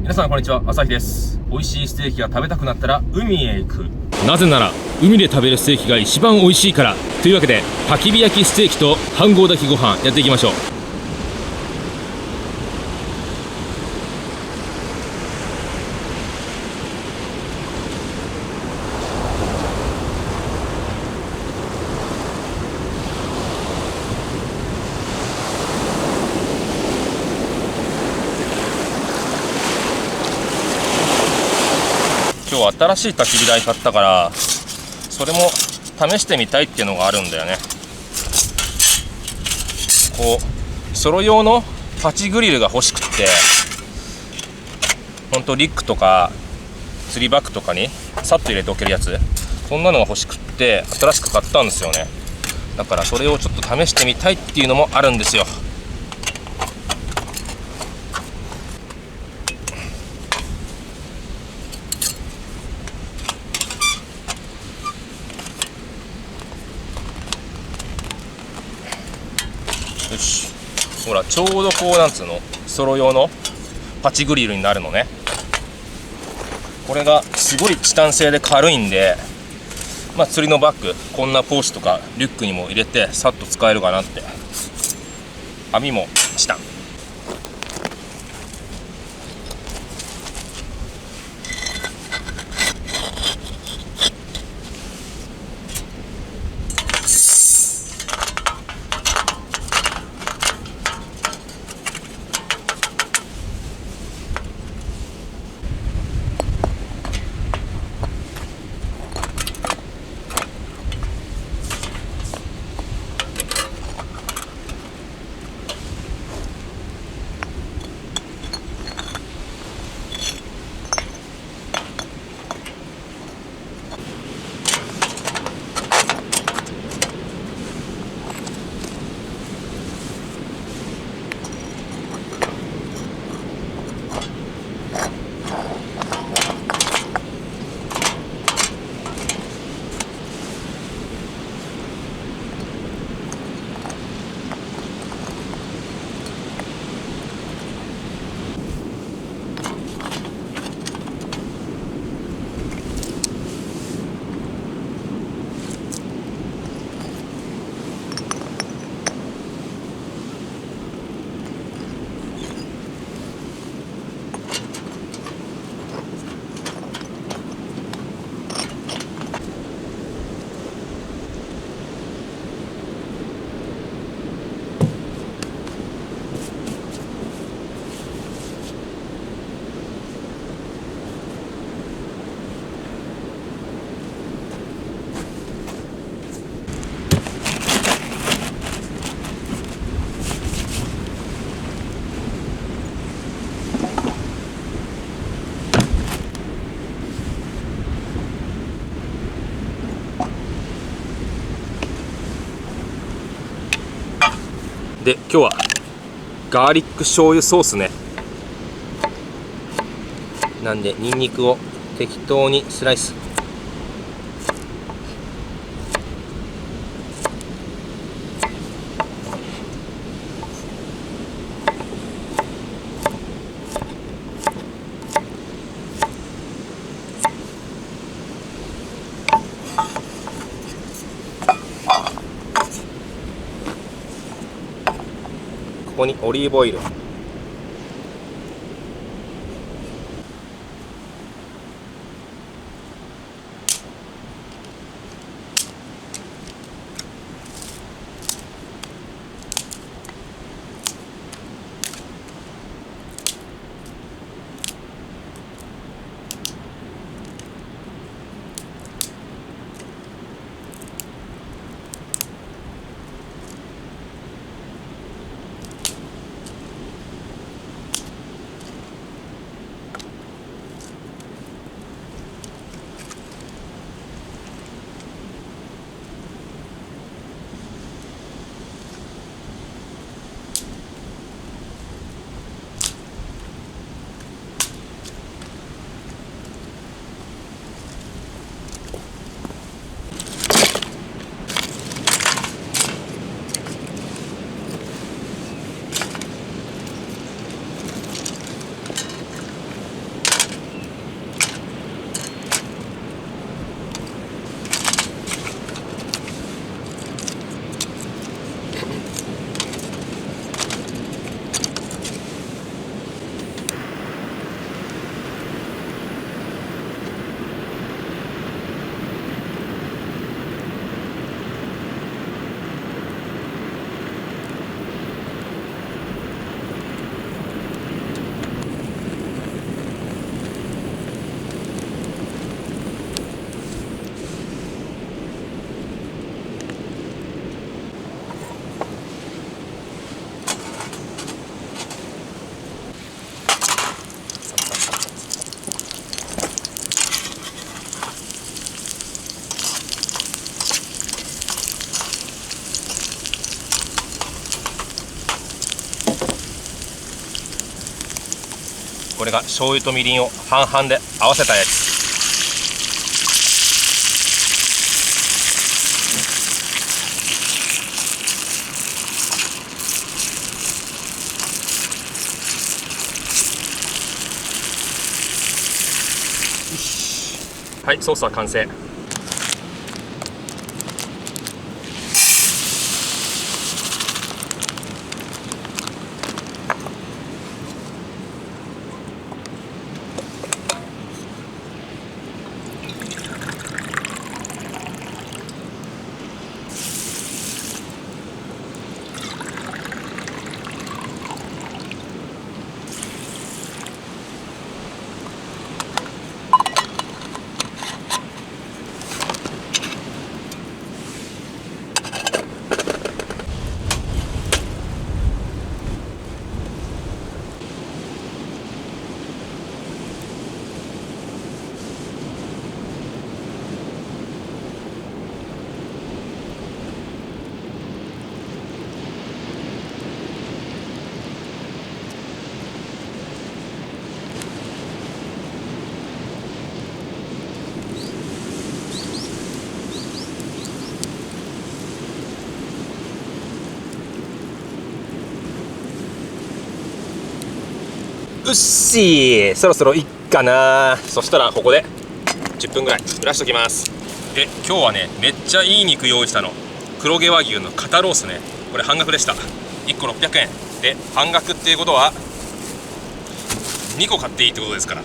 皆さんこんにちは、朝日です。美味しいステーキが食べたくなったら海へ行く。なぜなら海で食べるステーキが一番美味しいから。というわけで焚き火焼きステーキと飯盒炊きご飯やっていきましょう。今日新しい焚き火台買ったから、それも試してみたいっていうのがあるんだよね。こうソロ用のパチグリルが欲しくって、ほんとリックとか釣りバッグとかにさっと入れておけるやつ、そんなのが欲しくって新しく買ったんですよね。だからそれをちょっと試してみたいっていうのもあるんですよ。よし、ほらちょうどこうなんつうの、ソロ用のパチグリルになるのね。これがすごいチタン製で軽いんで、釣りのバッグ、こんなポーチとかリュックにも入れてさっと使えるかなって。網もチタン。で、今日はガーリック醤油ソースね。なんでニンニクを適当にスライス。ここにオリーブオイル、が醤油とみりんを半々で合わせたやつ。はい、ソースは完成。うっしー、そろそろいっかな。そしたらここで10分ぐらい蒸らしときます。で、今日はね、めっちゃいい肉用意したの。黒毛和牛の肩ロースね。これ半額でした。1個600円で、半額っていうことは2個買っていいってことですから。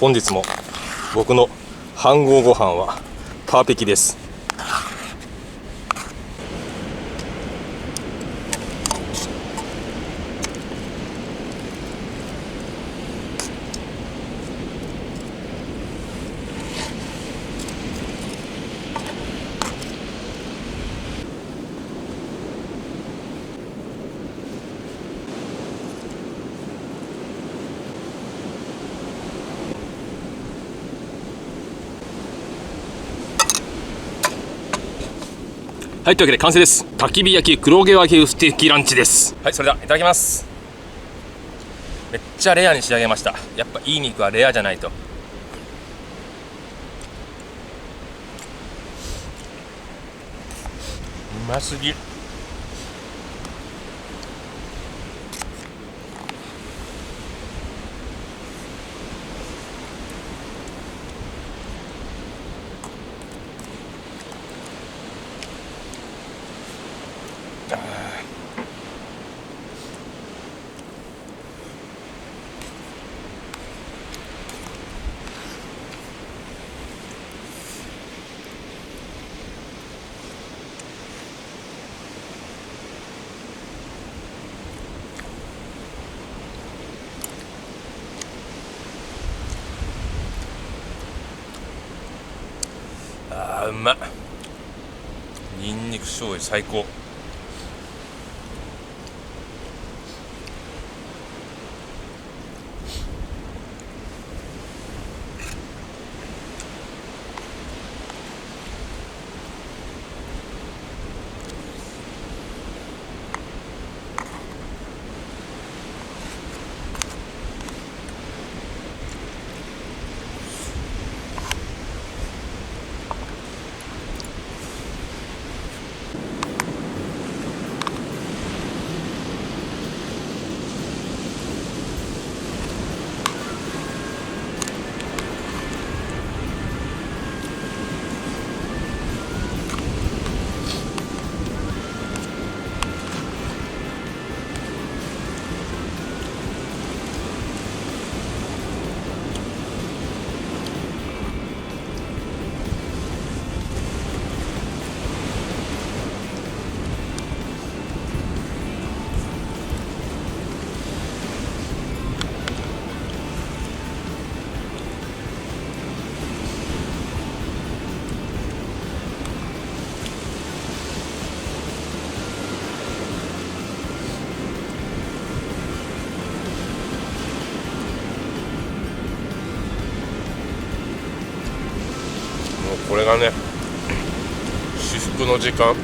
本日も僕の飯盒ご飯はパーペキです。はい、というわけで完成です。焚き火焼き黒毛和牛ステーキランチです。はい、それではいただきます。めっちゃレアに仕上げました。やっぱいい肉はレアじゃないと。ますぎ。うまっ。ニンニク醤油最高。これがね、至福の時間。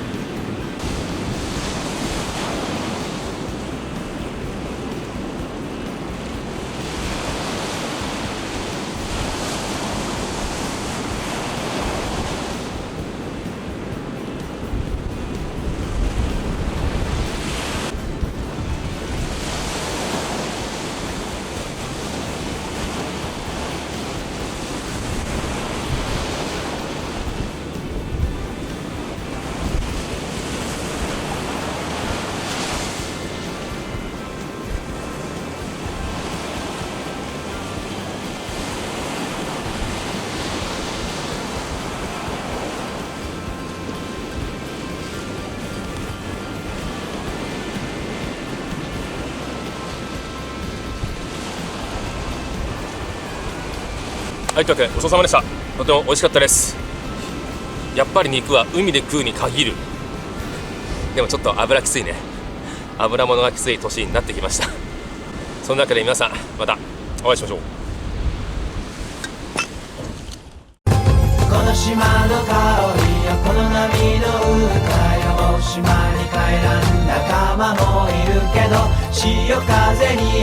はい、というわけでごちそうさまでした。とても美味しかったです。やっぱり肉は海で食うに限る。でもちょっと油きついね。油物がきつい年になってきました。そんなわけで皆さんまたお会いしましょう。この島の香りやこの波の歌よ、もう島に帰らん仲間もいるけど、潮風に